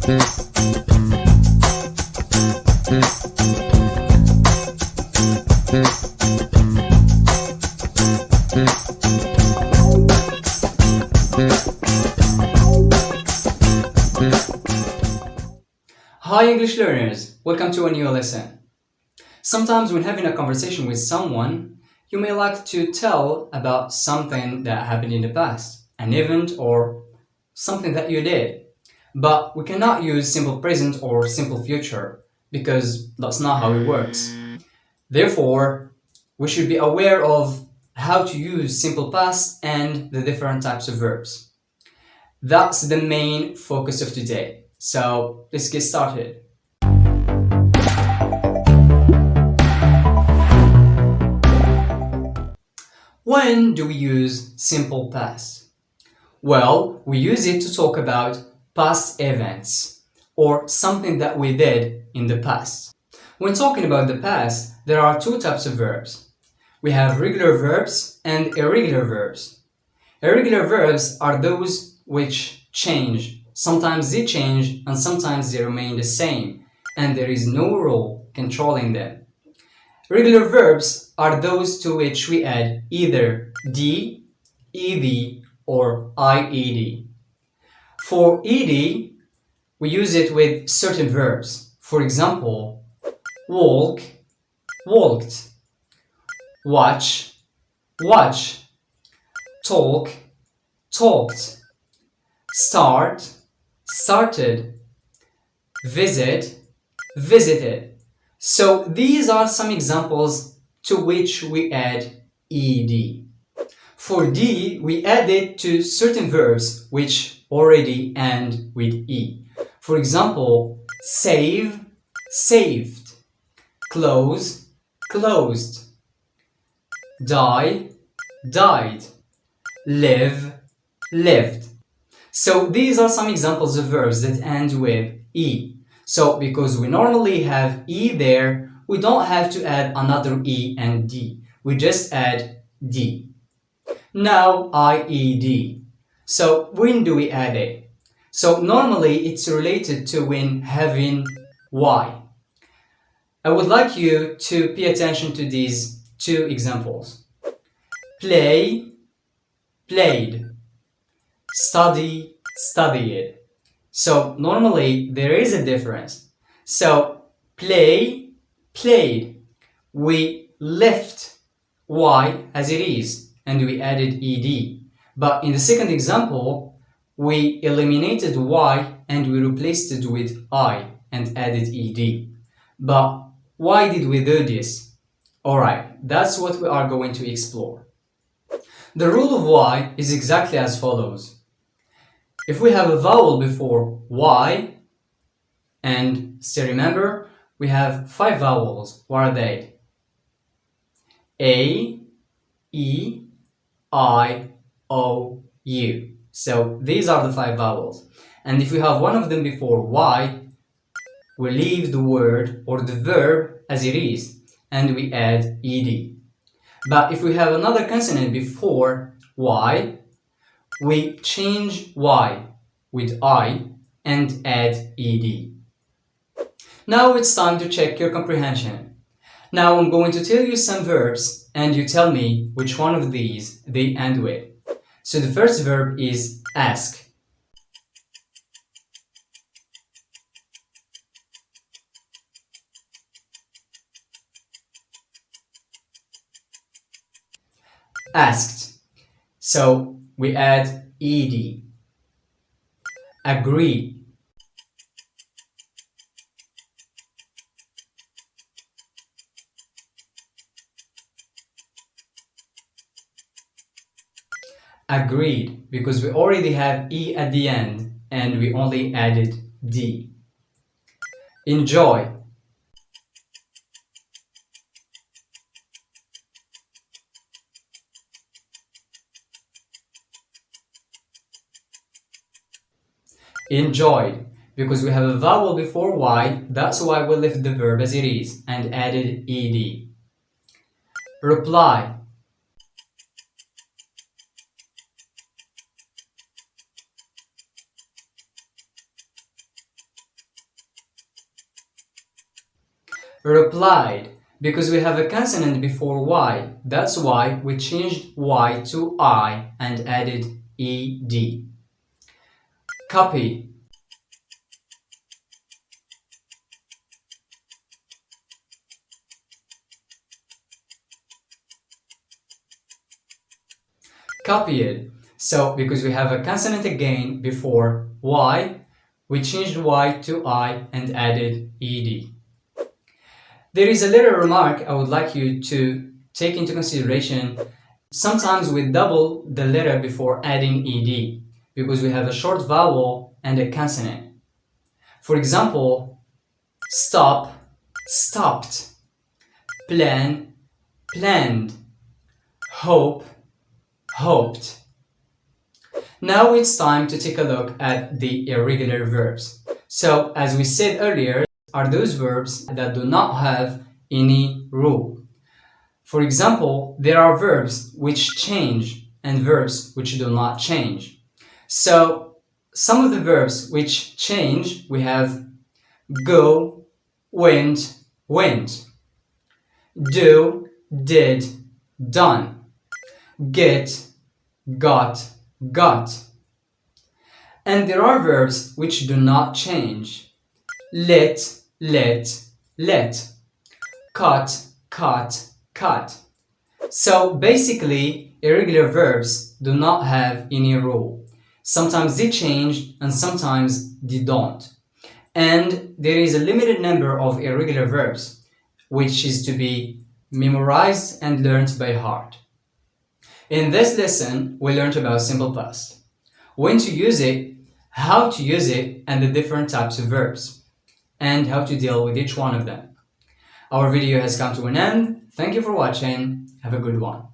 Hi English learners, welcome to a new lesson. Sometimes when having a conversation with someone, you may like to tell about something that happened in the past, an event or something that you did. But we cannot use simple present or simple future because that's not how it works. Therefore, we should be aware of how to use simple past and the different types of verbs. That's the main focus of today. So let's get started. When do we use simple past? Well, we use it to talk about past events or something that we did in the past. When talking about the past, there are two types of verbs. We have regular verbs and irregular verbs. Irregular verbs are those which change. Sometimes they change and sometimes they remain the same, and there is no rule controlling them. Regular verbs are those to which we add either d, ed, or ied. For ed, we use it with certain verbs. For example, walk, walked, watch, watched, talk, talked, start, started, visit, visited. So these are some examples to which we add ed. For d, we add it to certain verbs which already end with e. For example, save, saved, close, closed, die, died, live, lived. So these are some examples of verbs that end with e. So because we normally have e there, we don't have to add another e and d. We just add d. Now ied. So when do we add it? So normally it's related to when having y. I would like you to pay attention to these two examples. Play, played. Study, studied. So normally there is a difference. So play, played. We left y as it is and we added ed. But in the second example, we eliminated y and we replaced it with I and added ed. But why did we do this? Alright, that's what we are going to explore. The rule of y is exactly as follows. If we have a vowel before y, and still remember, we have 5 vowels. What are they? A, E, I, O, U. So these are the 5 vowels. And if we have one of them before y, we leave the word or the verb as it is, and we add ed. But if we have another consonant before y, we change y with I and add ed. Now it's time to check your comprehension. Now I'm going to tell you some verbs and you tell me which one of these they end with. So the first verb is ask. Asked. So we add ed. Agree. Agreed, because we already have e at the end and we only added d. Enjoy. Enjoyed, because we have a vowel before y, that's why we left the verb as it is and added ed. Reply. Replied, because we have a consonant before Y. That's why we changed Y to I and added ED. Copy. Copied. So, because we have a consonant again before Y, we changed Y to I and added ED. There is a little remark I would like you to take into consideration. Sometimes we double the letter before adding ED because we have a short vowel and a consonant. For example, stop, stopped, plan, planned, hope, hoped. Now it's time to take a look at the irregular verbs. So, as we said earlier, are those verbs that do not have any rule. For example, there are verbs which change and verbs which do not change. So, some of the verbs which change, we have go, went, went, do, did, done, get, got, got. And there are verbs which do not change. Let, let, cut, cut, cut. So basically, irregular verbs do not have any rule. Sometimes they change and sometimes they don't. And there is a limited number of irregular verbs, which is to be memorized and learned by heart. In this lesson, we learned about simple past, when to use it, how to use it, and the different types of verbs, and how to deal with each one of them. Our video has come to an end. Thank you for watching. Have a good one.